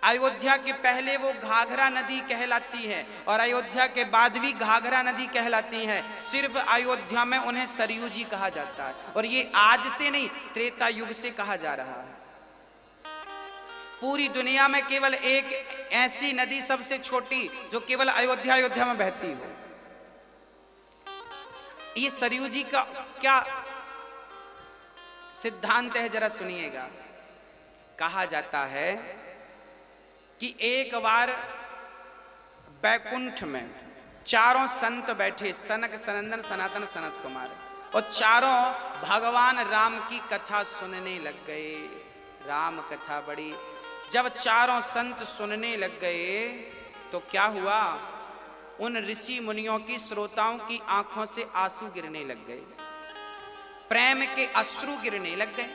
अयोध्या के पहले वो घाघरा नदी कहलाती है और अयोध्या के बाद भी घाघरा नदी कहलाती है। सिर्फ अयोध्या में उन्हें सरयू जी कहा जाता है और ये आज से नहीं, त्रेता युग से कहा जा रहा है। पूरी दुनिया में केवल एक ऐसी नदी सबसे छोटी जो केवल अयोध्या में बहती हो। ये सरयू जी का क्या सिद्धांत है जरा सुनिएगा। कहा जाता है कि एक बार बैकुंठ में चारों संत बैठे, सनक सनंदन सनातन सनत कुमार, और चारों भगवान राम की कथा सुनने लग गए। राम कथा बड़ी, जब चारों संत सुनने लग गए तो क्या हुआ, उन ऋषि मुनियों की, श्रोताओं की आंखों से आंसू गिरने लग गए, प्रेम के अश्रु गिरने लग गए।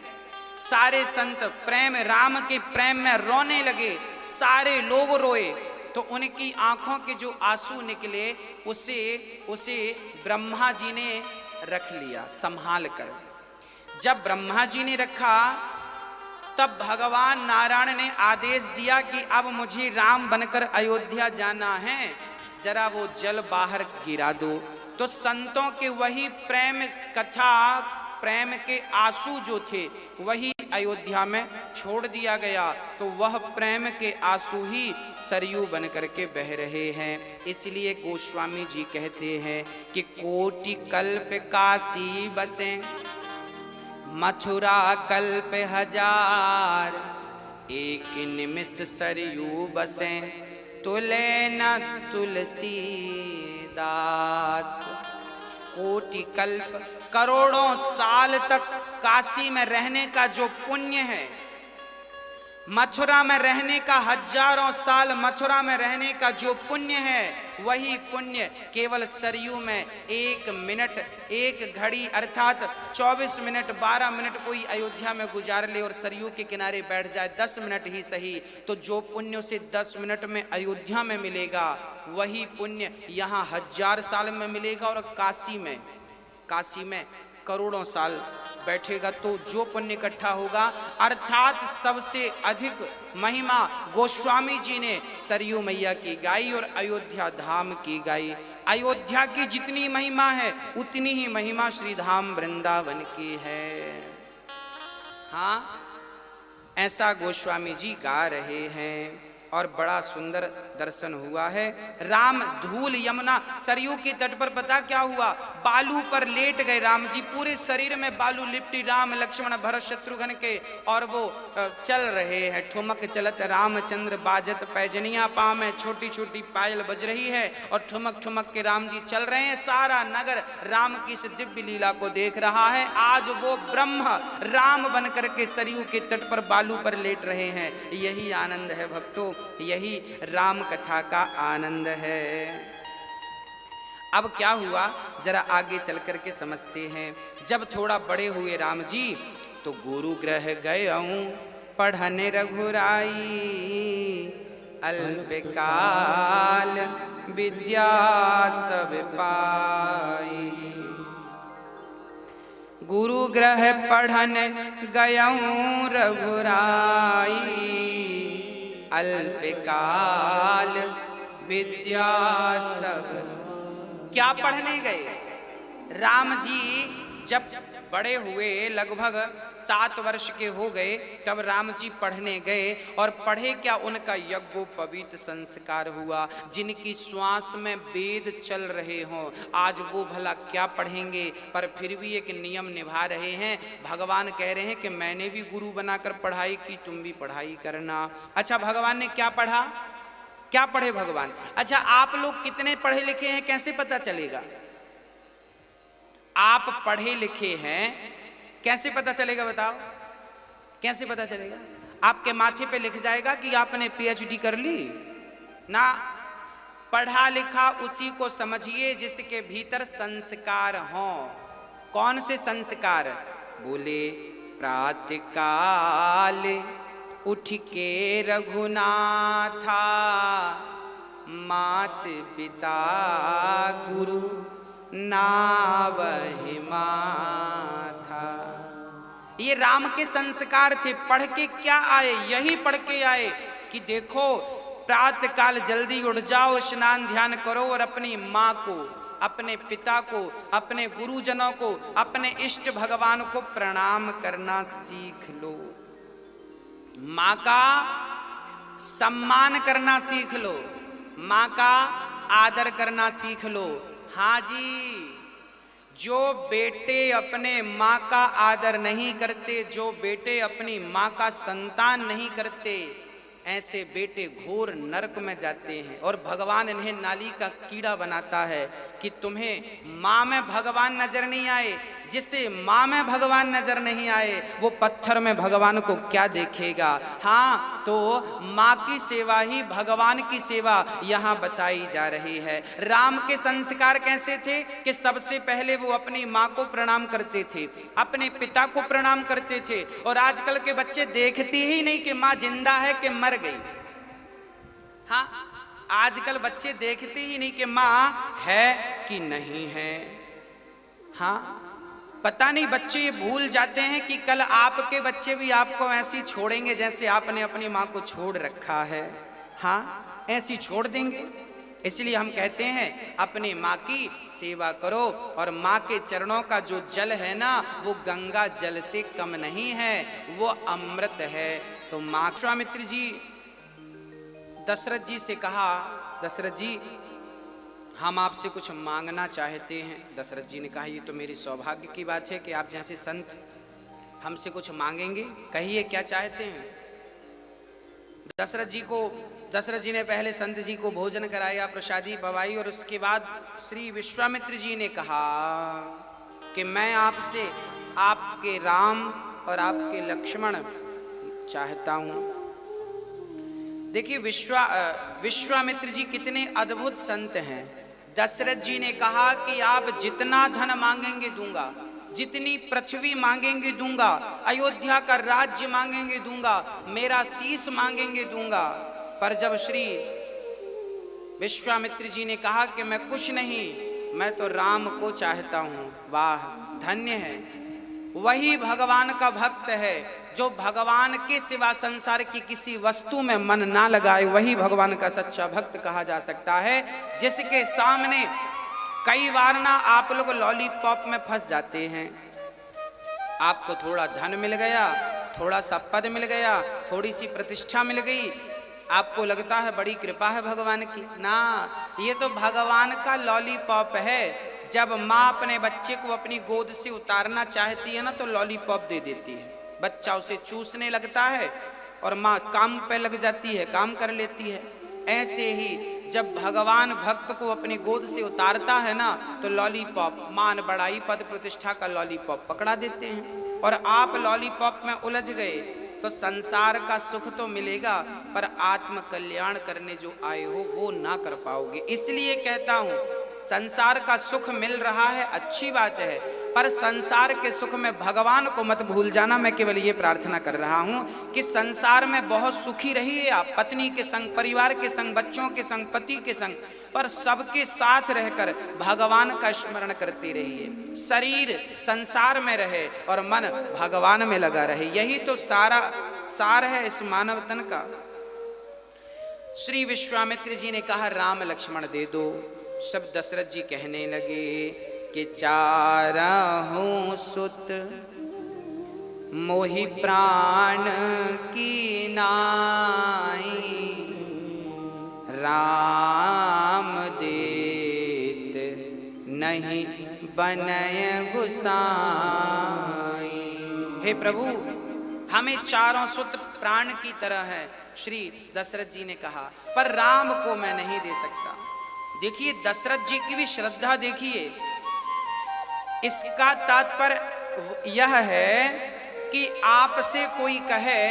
सारे संत प्रेम, राम के प्रेम में रोने लगे, सारे लोग रोए। तो उनकी आंखों के जो आंसू निकले उसे ब्रह्मा जी ने रख लिया संभाल कर। जब ब्रह्मा जी ने रखा तब भगवान नारायण ने आदेश दिया कि अब मुझे राम बनकर अयोध्या जाना है, जरा वो जल बाहर गिरा दो। तो संतों के वही प्रेम कथा, प्रेम के आंसू जो थे वही अयोध्या में छोड़ दिया गया। तो वह प्रेम के आंसू ही सरयू बन करके बह रहे हैं। इसलिए गोस्वामी जी कहते हैं कि कोटि कल्प काशी बसे, मथुरा कल्प हजार, एक निमिष सरयू बसे, तुले न तुलसी दास। कोटि कल्प, करोड़ों साल तक काशी में रहने का जो पुण्य है, मथुरा में रहने का, हजारों साल मथुरा में रहने का जो पुण्य है, वही पुण्य केवल सरयू में एक मिनट, एक घड़ी अर्थात 24 मिनट 12 मिनट कोई अयोध्या में गुजार ले और सरयू के किनारे बैठ जाए, 10 मिनट ही सही, तो जो पुण्य उसे 10 मिनट में अयोध्या में मिलेगा वही पुण्य यहाँ 1000 साल में मिलेगा। और काशी में करोड़ों साल बैठेगा तो जो पुण्य इकट्ठा होगा। अर्थात सबसे अधिक महिमा गोस्वामी जी ने सरयू मैया की गाई और अयोध्या धाम की गाई। अयोध्या की जितनी महिमा है उतनी ही महिमा श्री धाम वृंदावन की है। हाँ, ऐसा गोस्वामी जी गा रहे हैं और बड़ा सुंदर दर्शन हुआ है। राम धूल यमुना सरयू के तट पर पता क्या हुआ, बालू पर लेट गए राम जी, पूरे शरीर में बालू लिपटी, राम लक्ष्मण भरत शत्रुघ्न के, और वो चल रहे हैं। ठुमक चलत रामचंद्र बाजत पैजनिया पाँव में, छोटी छोटी पायल बज रही है और ठुमक ठुमक के राम जी चल रहे हैं। सारा नगर राम की इस दिव्य लीला को देख रहा है। आज वो ब्रह्म राम बन करके सरयू के तट पर बालू पर लेट रहे हैं। यही आनंद है भक्तों, यही राम कथा का आनंद है। अब क्या हुआ जरा आगे चल करके समझते हैं। जब थोड़ा बड़े हुए राम जी तो गुरु गृह गयऊं पढ़ने रघुराई, अल्पकाल विद्या सब पाई। गुरु गृह पढ़न गयऊं रघुराई, अल्पकाल विद्या सब। क्या पढ़ने गए राम जी? जब बड़े हुए, लगभग 7 वर्ष के हो गए, तब राम जी पढ़ने गए। और पढ़े क्या, उनका यज्ञोपवीत संस्कार हुआ। जिनकी श्वास में वेद चल रहे हों, आज वो भला क्या पढ़ेंगे, पर फिर भी एक नियम निभा रहे हैं। भगवान कह रहे हैं कि मैंने भी गुरु बनाकर पढ़ाई की, तुम भी पढ़ाई करना। अच्छा, भगवान ने क्या पढ़ा, क्या पढ़े भगवान? अच्छा, आप लोग कितने पढ़े लिखे हैं कैसे पता चलेगा? आप पढ़े लिखे हैं कैसे पता चलेगा, बताओ कैसे पता चलेगा? आपके माथे पे लिख जाएगा कि आपने पीएचडी कर ली ना। पढ़ा लिखा उसी को समझिए जिसके भीतर संस्कार हों। कौन से संस्कार? बोले प्रातःकाल उठ के रघुनाथा, मात पिता गुरु नावहि माथा। ये राम के संस्कार थे। पढ़ के क्या आए? यही पढ़ के आए कि देखो प्रातः काल जल्दी उठ जाओ, स्नान ध्यान करो और अपनी माँ को, अपने पिता को, अपने गुरुजनों को, अपने इष्ट भगवान को प्रणाम करना सीख लो। माँ का सम्मान करना सीख लो, माँ का आदर करना सीख लो। हाँ जी, जो बेटे अपने माँ का आदर नहीं करते, जो बेटे अपनी माँ का संतान नहीं करते, ऐसे बेटे घोर नरक में जाते हैं। और भगवान इन्हें नाली का कीड़ा बनाता है कि तुम्हें माँ में भगवान नजर नहीं आए। जिसे माँ में भगवान नजर नहीं आए वो पत्थर में भगवान को क्या देखेगा। हाँ, तो माँ की सेवा ही भगवान की सेवा यहाँ बताई जा रही है। राम के संस्कार कैसे थे कि सबसे पहले वो अपनी माँ को प्रणाम करते थे, अपने पिता को प्रणाम करते थे। और आजकल के बच्चे देखते ही नहीं कि माँ जिंदा है कि मर गई। हाँ, आजकल बच्चे देखते ही नहीं कि माँ है कि नहीं है। हाँ, पता नहीं बच्चे ये भूल जाते हैं कि कल आपके बच्चे भी आपको ऐसी छोड़ेंगे जैसे आपने अपनी माँ को छोड़ रखा है। हाँ, ऐसी छोड़ देंगे। इसलिए हम कहते हैं अपनी माँ की सेवा करो। और माँ के चरणों का जो जल है ना, वो गंगा जल से कम नहीं है, वो अमृत है। तो माँ विश्वामित्र जी दशरथ जी से कहा, दशरथ जी हम आपसे कुछ मांगना चाहते हैं। दशरथ जी ने कहा, ये तो मेरी सौभाग्य की बात है कि आप जैसे संत हमसे कुछ मांगेंगे, कहिए क्या चाहते हैं। दशरथ जी ने पहले संत जी को भोजन कराया, प्रसादी पवाई, और उसके बाद श्री विश्वामित्र जी ने कहा कि मैं आपसे आपके राम और आपके लक्ष्मण चाहता हूं। देखिए विश्वामित्र जी कितने अद्भुत संत हैं। दशरथ जी ने कहा कि आप जितना धन मांगेंगे दूंगा, जितनी पृथ्वी मांगेंगे दूंगा, अयोध्या का राज्य मांगेंगे दूंगा, मेरा शीश मांगेंगे दूंगा। पर जब श्री विश्वामित्र जी ने कहा कि मैं कुछ नहीं, मैं तो राम को चाहता हूं, वाह धन्य है। वही भगवान का भक्त है जो भगवान के सिवा संसार की किसी वस्तु में मन ना लगाए, वही भगवान का सच्चा भक्त कहा जा सकता है। जिसके सामने कई बार ना आप लोग लॉलीपॉप में फंस जाते हैं। आपको थोड़ा धन मिल गया, थोड़ा सा पद मिल गया, थोड़ी सी प्रतिष्ठा मिल गई, आपको लगता है बड़ी कृपा है भगवान की। ना, ये तो भगवान का लॉलीपॉप है। जब माँ अपने बच्चे को अपनी गोद से उतारना चाहती है ना, तो लॉलीपॉप दे देती है, बच्चा उसे चूसने लगता है और माँ काम पे लग जाती है, काम कर लेती है। ऐसे ही जब भगवान भक्त को अपनी गोद से उतारता है ना, तो लॉलीपॉप, मान बढ़ाई पद प्रतिष्ठा का लॉलीपॉप पकड़ा देते हैं। और आप लॉलीपॉप में उलझ गए तो संसार का सुख तो मिलेगा, पर आत्म कल्याण करने जो आए हो वो ना कर पाओगे। इसलिए कहता हूं, संसार का सुख मिल रहा है, अच्छी बात है, पर संसार के सुख में भगवान को मत भूल जाना। मैं केवल ये प्रार्थना कर रहा हूं कि संसार में बहुत सुखी रहिए आप, पत्नी के संग, परिवार के संग, बच्चों के संग, पति के संग, पर सबके साथ रहकर भगवान का स्मरण करते रहिए। शरीर संसार में रहे और मन भगवान में लगा रहे, यही तो सारा सार है इस मानव तन का। श्री विश्वामित्र जी ने कहा, राम लक्ष्मण दे दो। सब दशरथ जी कहने लगे कि चारहूं सुत मोहि प्राण की नाई, राम देत नहीं बनय गुसाई। हे प्रभु, हमें चारों सुत प्राण की तरह है, श्री दशरथ जी ने कहा, पर राम को मैं नहीं दे सकता। देखिए दशरथ जी की भी श्रद्धा देखिए। इसका तात्पर्य यह है कि आपसे कोई कहे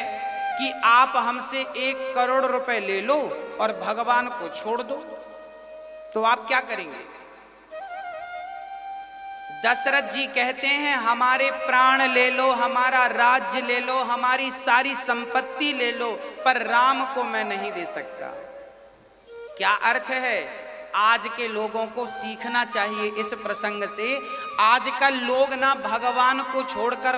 कि आप हमसे 1 करोड़ रुपए ले लो और भगवान को छोड़ दो, तो आप क्या करेंगे? दशरथ जी कहते हैं, हमारे प्राण ले लो, हमारा राज्य ले लो, हमारी सारी संपत्ति ले लो, पर राम को मैं नहीं दे सकता। क्या अर्थ है? आज के लोगों को सीखना चाहिए इस प्रसंग से। आजकल लोग ना भगवान को छोड़कर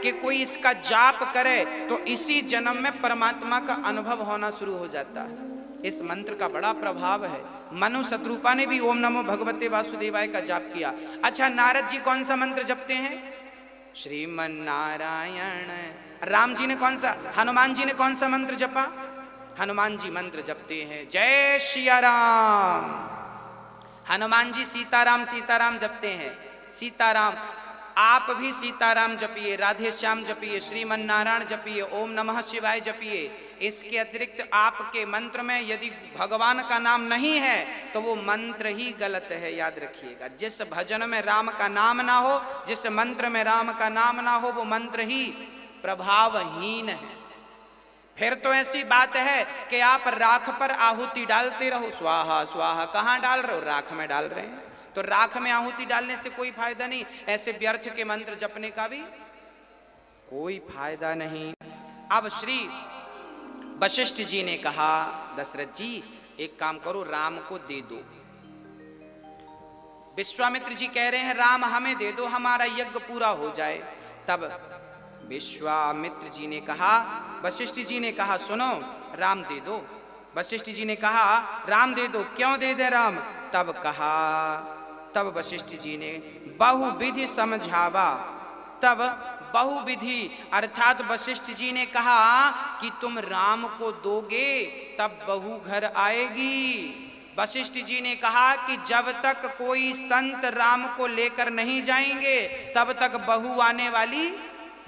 कि कोई इसका जाप करे तो इसी जन्म में परमात्मा का अनुभव होना शुरू हो जाता है। इस मंत्र का बड़ा प्रभाव है। मनु शत्रुपा ने भी ओम नमो भगवते वासुदेवाय का जाप किया। अच्छा, नारद जी कौन सा मंत्र जपते हैं? श्रीमन नारायण। राम जी ने कौन सा, हनुमान जी ने कौन सा मंत्र जपा? हनुमान जी मंत्र जपते हैं जय सिया राम। हनुमान जी सीताराम सीताराम जपते हैं। सीताराम, आप भी सीताराम जपिए, राधे श्याम जपिए, श्रीमन नारायण जपिए, ओम नमः शिवाय जपिए। इसके अतिरिक्त आपके मंत्र में यदि भगवान का नाम नहीं है तो वो मंत्र ही गलत है, याद रखिएगा। जिस भजन में राम का नाम ना हो, जिस मंत्र में राम का नाम ना हो, वो मंत्र ही प्रभावहीन है। फिर तो ऐसी बात है कि आप राख पर आहुति डालते रहो, स्वाहा स्वाहा। कहाँ डाल रहे हो? राख में डाल रहे हैं। तो राख में आहुति डालने से कोई फायदा नहीं, ऐसे व्यर्थ के मंत्र जपने का भी कोई फायदा नहीं। अब श्री वशिष्ठ जी ने कहा, दशरथ जी एक काम करो, राम को दे दो। विश्वामित्र जी कह रहे हैं राम हमें दे दो, हमारा यज्ञ पूरा हो जाए। तब विश्वामित्र जी ने कहा, वशिष्ठ जी ने कहा सुनो, राम दे दो। वशिष्ठ जी ने कहा राम दे दो, क्यों दे दे राम? तब वशिष्ठ जी ने बहुविधि समझावा। तब बहुविधि अर्थात वशिष्ठ जी ने कहा कि तुम राम को दोगे तब बहू घर आएगी। वशिष्ठ जी ने कहा कि जब तक कोई संत राम को लेकर नहीं जाएंगे तब तक बहू आने वाली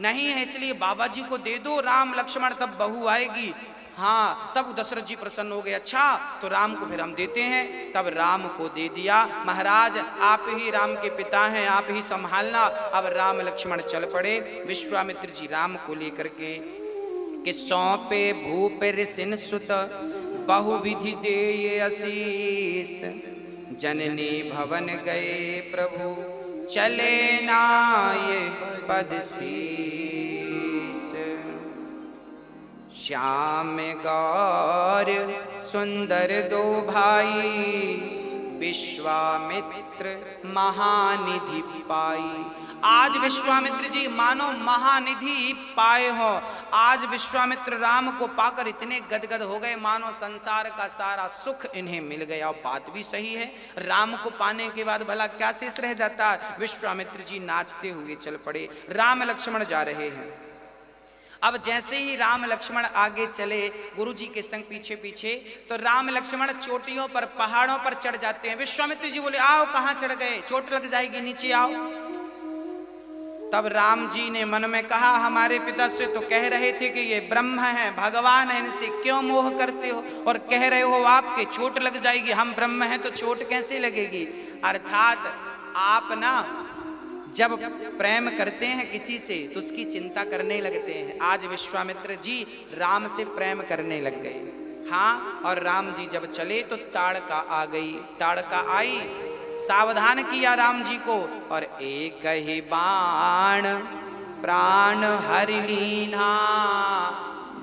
नहीं है, इसलिए बाबा जी को दे दो राम लक्ष्मण, तब बहू आएगी। हाँ, तब दशरथ जी प्रसन्न हो गए। अच्छा, तो राम को फिर हम देते हैं। तब राम को दे दिया। महाराज आप ही राम के पिता हैं, आप ही संभालना। अब राम लक्ष्मण चल पड़े। विश्वामित्र जी राम को लेकर के कि सौंपे भूप ऋषिन सुत बहुविधि दे आशीष, जननी भवन गए प्रभु चले नाये पद शीस। श्याम गौर सुंदर दो भाई, विश्वामित्र महानिधि पाई। आज विश्वामित्र जी मानो महानिधि पाए हो। आज विश्वामित्र राम को पाकर इतने गदगद हो गए मानो संसार का सारा सुख इन्हें मिल गया। और बात भी सही है, राम को पाने के बाद भला क्या शेष रह जाता है। विश्वामित्र जी नाचते हुए चल पड़े। राम लक्ष्मण जा रहे हैं। अब जैसे ही राम लक्ष्मण आगे चले गुरु जी के संग पीछे पीछे, तो राम लक्ष्मण चोटियों पर पहाड़ों पर चढ़ जाते हैं। विश्वामित्र जी बोले आओ, कहाँ चढ़ गए, चोट लग जाएगी, नीचे आओ। तब राम जी ने मन में कहा हमारे पिता से तो कह रहे थे कि ये ब्रह्म हैं, भगवान हैं, इनसे क्यों मोह करते हो और कह रहे हो आपके चोट लग जाएगी। हम ब्रह्म हैं तो चोट कैसे लगेगी। अर्थात आप ना जब प्रेम करते हैं किसी से तो उसकी चिंता करने लगते हैं। आज विश्वामित्र जी राम से प्रेम करने लग गए। हाँ, और राम जी जब चले तो ताड़का आ गई। ताड़का आई, सावधान किया राम जी को, और एक ही बाण प्राण हरि लीना,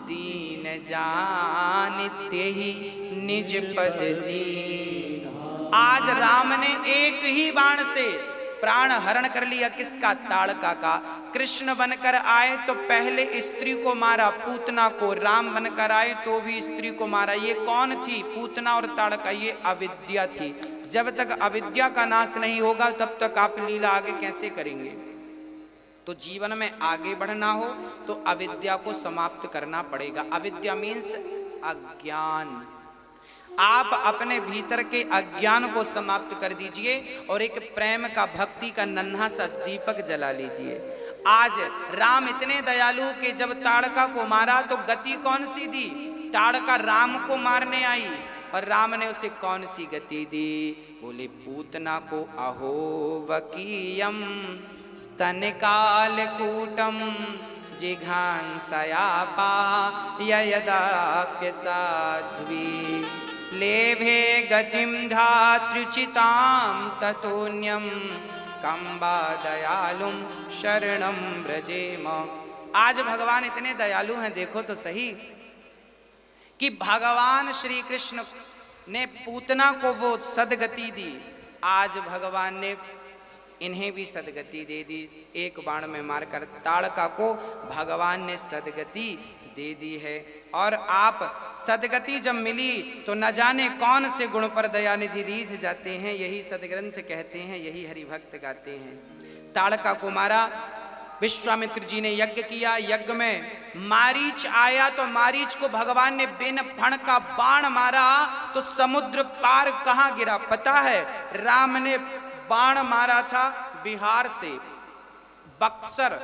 दीन जानिते ही निज पद दीन। आज राम ने एक ही बाण से प्राण हरण कर लिया। किसका? ताड़का का। कृष्ण बनकर आए तो पहले स्त्री को मारा, पूतना को। राम बनकर आए तो भी स्त्री को मारा। ये कौन थी? पूतना और ताड़का। ये अविद्या थी। जब तक अविद्या का नाश नहीं होगा तब तक आप लीला आगे कैसे करेंगे। तो जीवन में आगे बढ़ना हो तो अविद्या को समाप्त करना पड़ेगा। अविद्या मीन्स अज्ञान। आप अपने भीतर के अज्ञान को समाप्त कर दीजिए और एक प्रेम का, भक्ति का नन्हा सा दीपक जला लीजिए। आज राम इतने दयालु कि जब ताड़का को मारा तो गति कौन सी दी? ताड़का राम को मारने आई और राम ने उसे कौन सी गति दी? बोले पूतना को अहो वकीयम स्तन काल कूटम जिघांसयापा यदाप्य साध्वी, लेभे गतिम धातृचिताम ततोन्यम कंबा दयालुम शरणम व्रजेम। आज भगवान इतने दयालु हैं, देखो तो सही कि भगवान श्री कृष्ण ने पूतना को वो सदगति दी। आज भगवान ने इन्हें भी सदगति दे दी। एक बाण में मारकर ताड़का को भगवान ने सदगति दे दी है। और आप सदगति जब मिली तो न जाने कौन से गुण पर दयानिधि रीझ जाते हैं, यही सदग्रंथ कहते हैं, यही हरिभक्त गाते हैं। ताड़का को मारा, विश्वामित्र जी ने यज्ञ किया। यज्ञ में मारीच आया तो मारीच को भगवान ने बिन फण का बाण मारा तो समुद्र पार कहां गिरा पता है? राम ने बाण मारा था बिहार से बक्सर,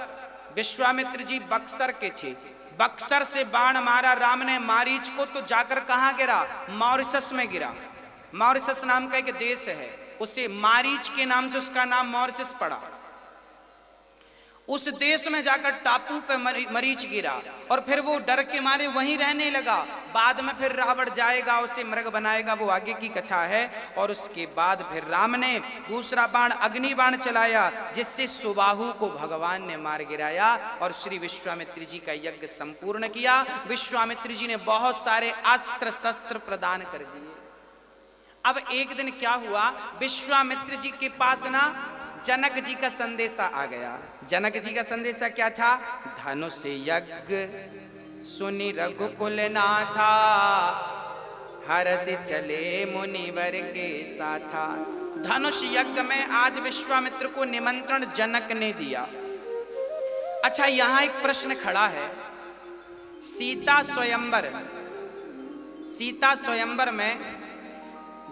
विश्वामित्र जी बक्सर के थे, बक्सर से बाण मारा राम ने मारीच को तो जाकर कहां गिरा? मॉरिशस में गिरा। मॉरिशस नाम का एक देश है, उसे मारीच के नाम से उसका नाम मॉरिशस पड़ा। उस देश में जाकर टापू पे मरीच गिरा और फिर वो डर के मारे वहीं रहने लगा। बाद में फिर रावण जाएगा उसे मृग बनाएगा, वो आगे की कथा है। और उसके बाद फिर राम ने दूसरा बाण अग्नि बाण चलाया जिससे सुबाहु को भगवान ने मार गिराया और श्री विश्वामित्र जी का यज्ञ संपूर्ण किया। विश्वामित्र जी ने बहुत सारे अस्त्र शस्त्र प्रदान कर दिए। अब एक दिन क्या हुआ, विश्वामित्र जी के पास ना जनक जी का संदेशा आ गया। जनक जी का संदेशा क्या था? धनुष यज्ञ सुनि रघुकुल नाथा, हरष चले मुनिवर के साथा। धनुष यज्ञ में आज विश्वामित्र को निमंत्रण जनक ने दिया। अच्छा, यहां एक प्रश्न खड़ा है, सीता स्वयंवर, सीता स्वयंवर में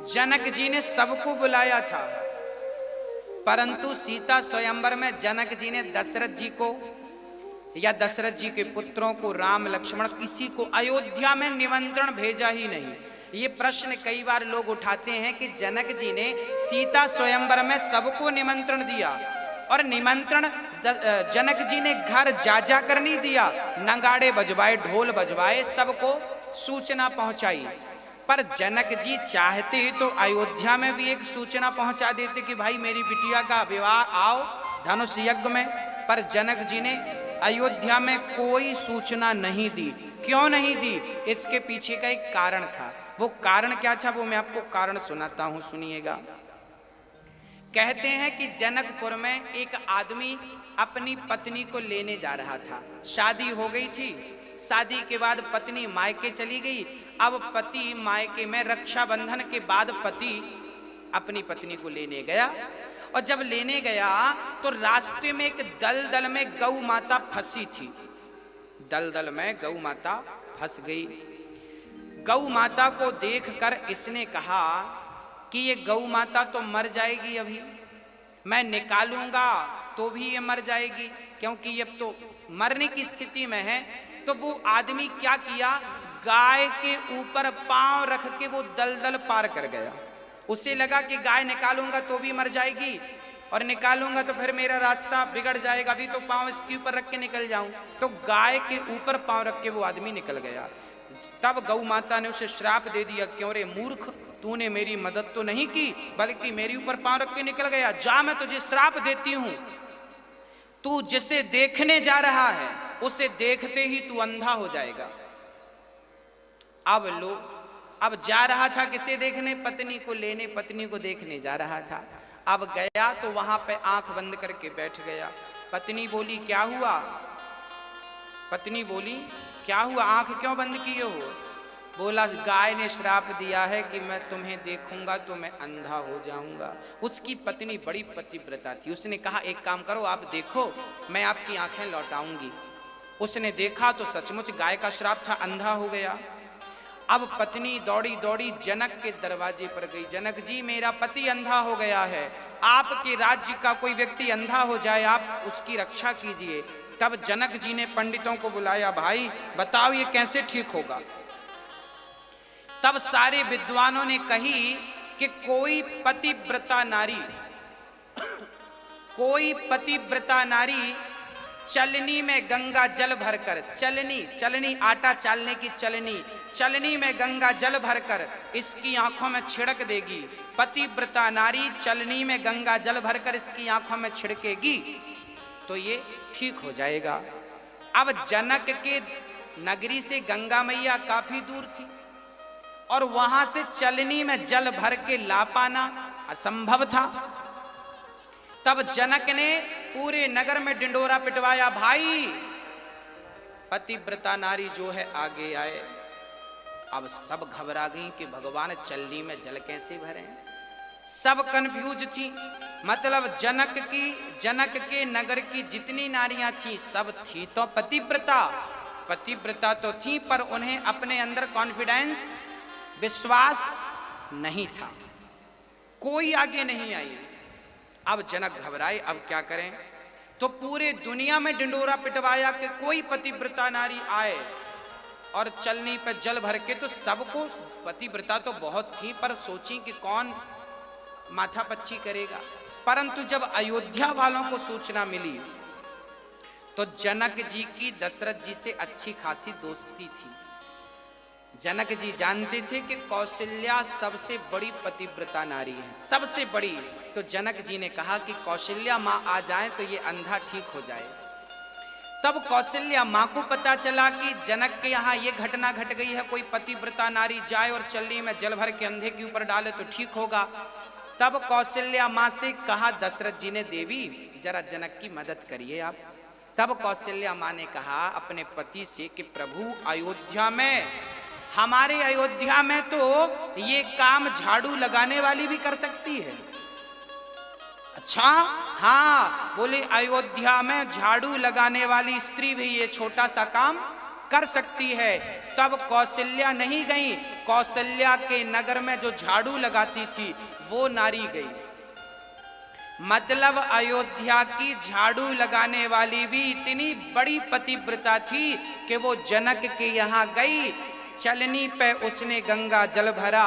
जनक जी ने सबको बुलाया था, परंतु सीता स्वयंवर में जनक जी ने दशरथ जी को या दशरथ जी के पुत्रों को, राम लक्ष्मण, किसी को अयोध्या में निमंत्रण भेजा ही नहीं। ये प्रश्न कई बार लोग उठाते हैं कि जनक जी ने सीता स्वयंवर में सबको निमंत्रण दिया और निमंत्रण जनक जी ने घर जा जा कर नहीं दिया, नगाड़े बजवाए, ढोल बजवाए, सबको सूचना पहुंचाई। पर जनक जी चाहते तो अयोध्या में भी एक सूचना पहुंचा देते कि भाई मेरी बिटिया का विवाह आओ धनुष यज्ञ में, पर जनक जी ने अयोध्या में कोई सूचना नहीं दी। क्यों नहीं दी? इसके पीछे का एक कारण था। वो कारण क्या था, वो मैं आपको कारण सुनाता हूं, सुनिएगा। कहते हैं कि जनकपुर में एक आदमी अपनी पत्नी को लेने जा रहा था। शादी हो गई थी, शादी के बाद पत्नी मायके चली गई। अब पति मायके में, रक्षाबंधन के बाद पति अपनी पत्नी को लेने गया और जब लेने गया तो रास्ते में एक दलदल में गौ माता फंसी थी। दलदल में गौ माता फंस गई। गौ माता को देखकर इसने कहा कि ये गौ माता तो मर जाएगी, अभी मैं निकालूंगा तो भी ये मर जाएगी, क्योंकि ये तो मरने की स्थिति में है। तो वो आदमी क्या किया, गाय के ऊपर पांव रख के वो दलदल पार कर गया। उसे लगा कि गाय निकालूंगा तो भी मर जाएगी और निकालूंगा तो फिर मेरा रास्ता बिगड़ जाएगा, अभी तो पांव इसके ऊपर रख के निकल जाऊं। तो गाय के ऊपर पांव रख के वो आदमी निकल गया। तब गौ माता ने उसे श्राप दे दिया, क्यों रे मूर्ख, तूने मेरी मदद तो नहीं की बल्कि मेरे ऊपर पांव रख के निकल गया। जा, मैं तुझे श्राप देती हूं, तू जिसे देखने जा रहा है उसे देखते ही तू अंधा हो जाएगा। अब जा रहा था किसे देखने? पत्नी को लेने, पत्नी को देखने जा रहा था। अब गया तो वहां पे आंख बंद करके बैठ गया। पत्नी बोली क्या हुआ? पत्नी बोली क्या हुआ, आंख क्यों बंद किए हो? बोला गाय ने श्राप दिया है कि मैं तुम्हें देखूंगा तो मैं अंधा हो जाऊंगा। उसकी पत्नी बड़ी पतिव्रता थी, उसने कहा एक काम करो, आप देखो, मैं आपकी आंखें लौटाऊंगी। उसने देखा तो सचमुच गाय का श्राप था, अंधा हो गया। अब पत्नी दौड़ी दौड़ी जनक के दरवाजे पर गई, जनक जी मेरा पति अंधा हो गया है, आपके राज्य का कोई व्यक्ति अंधा हो जाए, आप उसकी रक्षा कीजिए। तब जनक जी ने पंडितों को बुलाया, भाई बताओ ये कैसे ठीक होगा। तब सारे विद्वानों ने कही कि कोई पतिव्रता नारी चलनी में गंगा जल भरकर, चलनी आटा चालने की चलनी में गंगा जल भरकर इसकी आंखों में छिड़क देगी। पतिव्रता नारी चलनी में गंगा जल भरकर इसकी आंखों में छिड़केगी तो ये ठीक हो जाएगा। अब जनक के नगरी से गंगा मैया काफी दूर थी और वहां से चलनी में जल भर के ला पाना असंभव था। तब जनक ने पूरे नगर में डिंडोरा पिटवाया, भाई पतिव्रता नारी जो है आगे आए। अब सब घबरा गई कि भगवान चलनी में जल कैसे भरे, सब कंफ्यूज थी। मतलब जनक के नगर की जितनी नारियां थी सब थी तो पतिव्रता तो थी, पर उन्हें अपने अंदर कॉन्फिडेंस, विश्वास नहीं था, कोई आगे नहीं आई। अब जनक घबराए, अब क्या करें। तो पूरे दुनिया में डिंडोरा पिटवाया कि कोई पतिव्रता नारी आए और चलनी पे जल भर के। तो सबको पतिव्रता तो बहुत थी, पर सोची कि कौन माथा पच्ची करेगा। परंतु जब अयोध्या वालों को सूचना मिली तो जनक जी की दशरथ जी से अच्छी खासी दोस्ती थी। जनक जी जानते थे कि कौशल्या सबसे बड़ी पतिव्रता नारी है, सबसे बड़ी। तो जनक जी ने कहा कि कौशल्या माँ आ जाए तो ये अंधा ठीक हो जाए। तब कौशल्या माँ को पता चला कि जनक के यहाँ ये घटना घट गई है, कोई पतिव्रता नारी जाए और चलनी में जल भर के अंधे के ऊपर डाले तो ठीक होगा। तब कौशल्या माँ से कहा दशरथ जी ने, देवी जरा जनक की मदद करिए आप। तब कौशल्या माँ ने कहा अपने पति से कि प्रभु अयोध्या में, हमारे अयोध्या में तो ये काम झाड़ू लगाने वाली भी कर सकती है। अच्छा हाँ, बोले अयोध्या में झाड़ू लगाने वाली स्त्री भी ये छोटा सा काम कर सकती है। तब कौशल्या नहीं गई, कौशल्या के नगर में जो झाड़ू लगाती थी वो नारी गई। मतलब अयोध्या की झाड़ू लगाने वाली भी इतनी बड़ी पतिव्रता थी कि वो जनक के यहाँ गई, चलनी पे उसने गंगा जल भरा,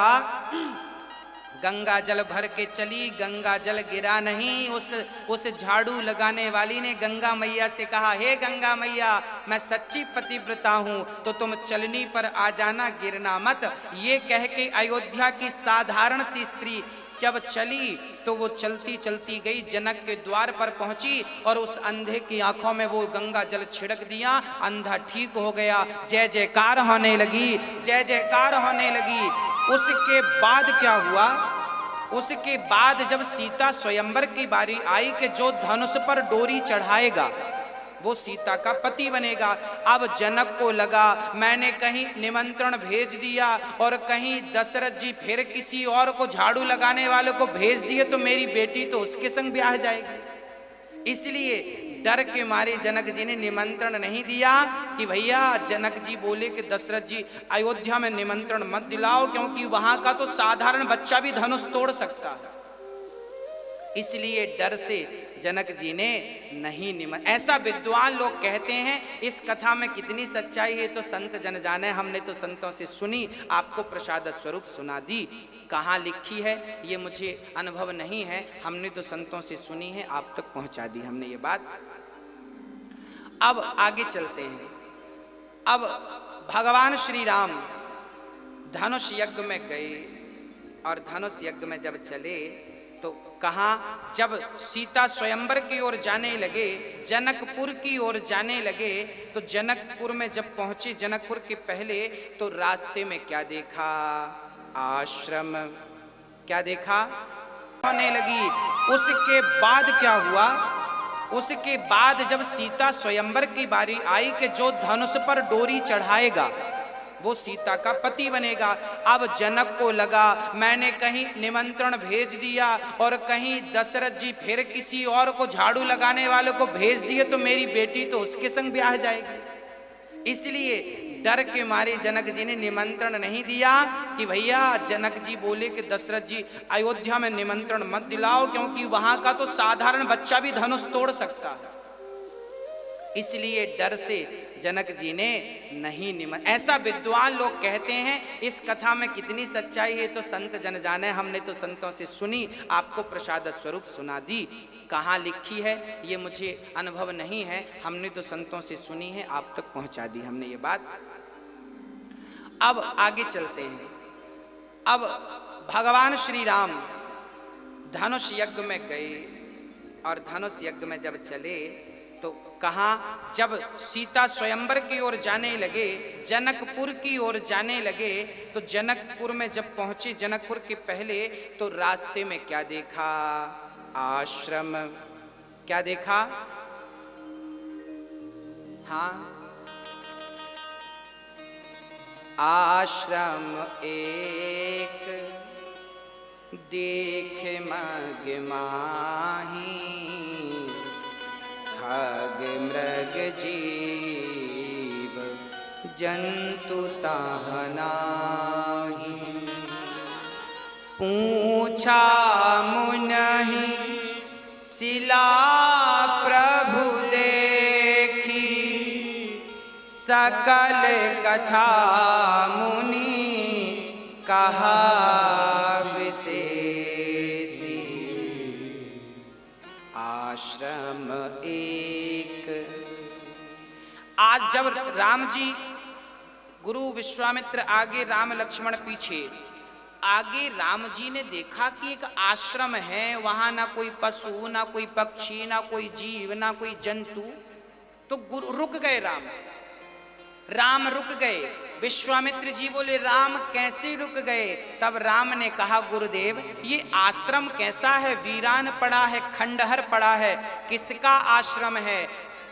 गंगा जल भर के चली, गंगा जल गिरा नहीं। उस झाड़ू लगाने वाली ने गंगा मैया से कहा, हे गंगा मैया मैं सच्ची पतिव्रता हूँ तो तुम चलनी पर आ जाना, गिरना मत। ये कह के अयोध्या की साधारण सी स्त्री जब चली तो वो चलती चलती गई, जनक के द्वार पर पहुंची और उस अंधे की आंखों में वो गंगा जल छिड़क दिया, अंधा ठीक हो गया। जय जयकार होने लगी, जय जयकार होने लगी। उसके बाद क्या हुआ, उसके बाद जब सीता स्वयंवर की बारी आई कि जो धनुष पर डोरी चढ़ाएगा वो सीता का पति बनेगा। अब जनक को लगा मैंने कहीं निमंत्रण भेज दिया और कहीं दशरथ जी फिर किसी और को झाड़ू लगाने वाले को भेज दिए तो मेरी बेटी तो उसके संग ब्याह जाएगी। इसलिए डर के मारे जनक जी ने निमंत्रण नहीं दिया कि भैया, जनक जी बोले कि दशरथ जी अयोध्या में निमंत्रण मत दिलाओ क्योंकि वहां का तो साधारण बच्चा भी धनुष तोड़ सकता है। इसलिए डर से जनक जी ने नहीं ऐसा विद्वान लोग कहते हैं। इस कथा में कितनी सच्चाई है तो संत जन जाने, हमने तो संतों से सुनी, आपको प्रसाद स्वरूप सुना दी। कहाँ लिखी है ये मुझे अनुभव नहीं है, हमने तो संतों से सुनी है, आप तक पहुंचा दी हमने ये बात। अब आगे चलते हैं। अब भगवान श्री राम धनुष यज्ञ में गए और धनुष यज्ञ में जब चले तो कहाँ, जब सीता स्वयंवर की ओर जाने लगे, जनकपुर की ओर जाने लगे, तो जनकपुर में जब पहुंचे, जनकपुर के पहले तो रास्ते में क्या देखा, आश्रम क्या देखा होने लगी। उसके बाद क्या हुआ, उसके बाद जब सीता स्वयंवर की बारी आई कि जो धनुष पर डोरी चढ़ाएगा वो सीता का पति बनेगा। अब जनक को लगा मैंने कहीं निमंत्रण भेज दिया और कहीं दशरथ जी फिर किसी और को झाड़ू लगाने वाले को भेज दिए तो मेरी बेटी तो उसके संग ब्याह जाएगी। इसलिए डर के मारे जनक जी ने निमंत्रण नहीं दिया कि भैया, जनक जी बोले कि दशरथ जी अयोध्या में निमंत्रण मत दिलाओ क्योंकि वहां का तो साधारण बच्चा भी धनुष तोड़ सकता है। इसलिए डर से जनक जी ने नहीं ऐसा विद्वान लोग कहते हैं। इस कथा में कितनी सच्चाई है तो संत जन जाने, हमने तो संतों से सुनी, आपको प्रसाद स्वरूप सुना दी। कहाँ लिखी है ये मुझे अनुभव नहीं है, हमने तो संतों से सुनी है, आप तक पहुंचा दी हमने ये बात। अब आगे चलते हैं। अब भगवान श्री राम धनुष यज्ञ में गए और धनुष यज्ञ में जब चले तो कहाँ, जब सीता स्वयंवर की ओर जाने लगे, जनकपुर की ओर जाने लगे, तो जनकपुर में जब पहुंचे, जनकपुर के पहले तो रास्ते में क्या देखा, आश्रम। क्या देखा? हाँ, आश्रम एक देख मग माही, खग मृग जीव जंतु ताहि नाही। पूछा मुनहि शिला प्रभु देखी, सकल कथा मुनि कहा विशेषी। आश्रम एक। आज जब राम जी, गुरु विश्वामित्र आगे, राम लक्ष्मण पीछे, आगे राम जी ने देखा कि एक आश्रम है, वहां ना कोई पशु, ना कोई पक्षी, ना कोई जीव, ना कोई जंतु, तो गुरु रुक गए। राम रुक गए। विश्वामित्र जी बोले राम कैसे रुक गए? तब राम ने कहा गुरुदेव ये आश्रम कैसा है? वीरान पड़ा है, खंडहर पड़ा है, किसका आश्रम है?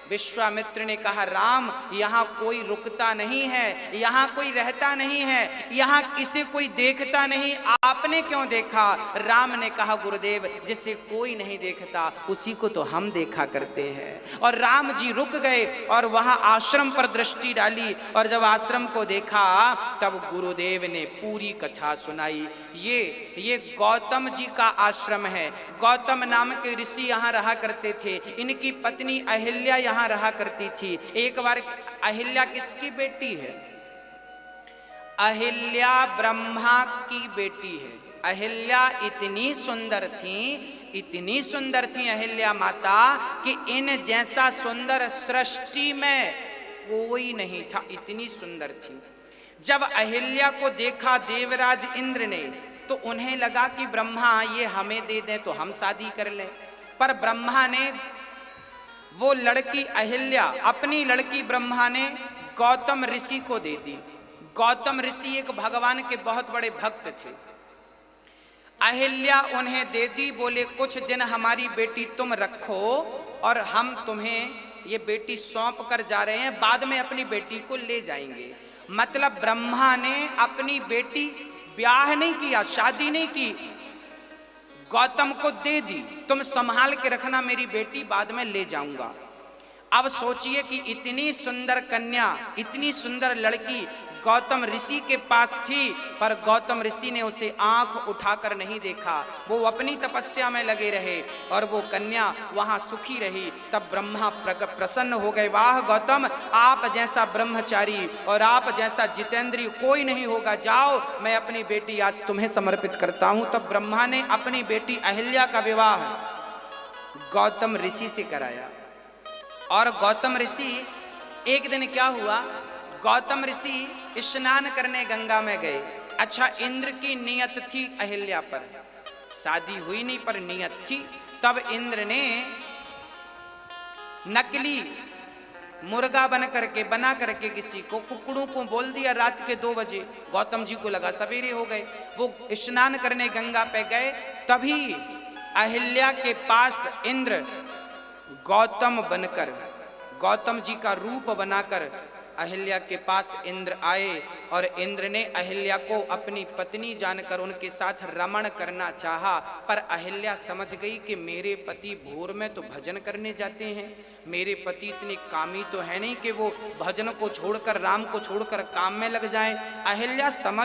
विश्वामित्र ने कहा राम यहाँ कोई रुकता नहीं है, यहाँ कोई रहता नहीं है, यहाँ किसी कोई देखता नहीं, आपने क्यों देखा? राम ने कहा गुरुदेव जिसे कोई नहीं देखता उसी को तो हम देखा करते हैं। और राम जी रुक गए और वहाँ आश्रम पर दृष्टि डाली, और जब आश्रम को देखा तब गुरुदेव ने पूरी कथा सुनाई। ये गौतम जी का आश्रम है। गौतम नाम के ऋषि यहाँ रहा करते थे, इनकी पत्नी अहिल्या यहाँ रहा करती थी। एक बार अहिल्या किसकी बेटी है? अहिल्या ब्रह्मा की बेटी है। अहिल्या इतनी सुंदर थी अहिल्या माता कि इन जैसा सुंदर सृष्टि में कोई नहीं था, इतनी सुंदर थी। जब अहिल्या को देखा देवराज इंद्र ने तो उन्हें लगा कि ब्रह्मा ये हमें दे दें तो हम शादी कर लें, पर ब्रह्मा ने वो लड़की अहिल्या, अपनी लड़की ब्रह्मा ने गौतम ऋषि को दे दी। गौतम ऋषि एक भगवान के बहुत बड़े भक्त थे। अहिल्या उन्हें दे दी, बोले कुछ दिन हमारी बेटी तुम रखो और हम तुम्हें ये बेटी सौंप कर जा रहे हैं, बाद में अपनी बेटी को ले जाएंगे। मतलब ब्रह्मा ने अपनी बेटी ब्याह नहीं किया, शादी नहीं की, गौतम को दे दी, तुम संभाल के रखना मेरी बेटी, बाद में ले जाऊंगा। अब सोचिए कि इतनी सुंदर कन्या, इतनी सुंदर लड़की गौतम ऋषि के पास थी, पर गौतम ऋषि ने उसे आंख उठाकर नहीं देखा। वो अपनी तपस्या में लगे रहे और वो कन्या वहां सुखी रही। तब ब्रह्मा प्रसन्न हो गए, वाह गौतम, आप जैसा ब्रह्मचारी और आप जैसा जितेंद्रिय कोई नहीं होगा, जाओ मैं अपनी बेटी आज तुम्हें समर्पित करता हूं। तब ब्रह्मा ने अपनी बेटी अहिल्या का विवाह गौतम ऋषि से कराया। और गौतम ऋषि, एक दिन क्या हुआ, गौतम ऋषि स्नान करने गंगा में गए। अच्छा, इंद्र की नियत थी अहिल्या पर, शादी हुई नहीं पर नियत थी। तब इंद्र ने नकली मुर्गा बना करके किसी को, कुकड़ों को बोल दिया रात के 2 बजे। गौतम जी को लगा सवेरे हो गए, वो स्नान करने गंगा पे गए। तभी अहिल्या के पास इंद्र गौतम बनकर, गौतम जी का रूप बनाकर अहिल्या के पास इंद्र आए और इंद्र ने अहिल्या को अपनी पत्नी जानकर उनके साथ रमण करना चाहा, पर अहिल्या समझ गई कि मेरे पति भोर में तो भजन करने जाते हैं, मेरे पति इतने कामी तो है नहीं कि वो भजन को छोड़कर, राम को छोड़कर काम में लग जाएं। अहिल्या समझ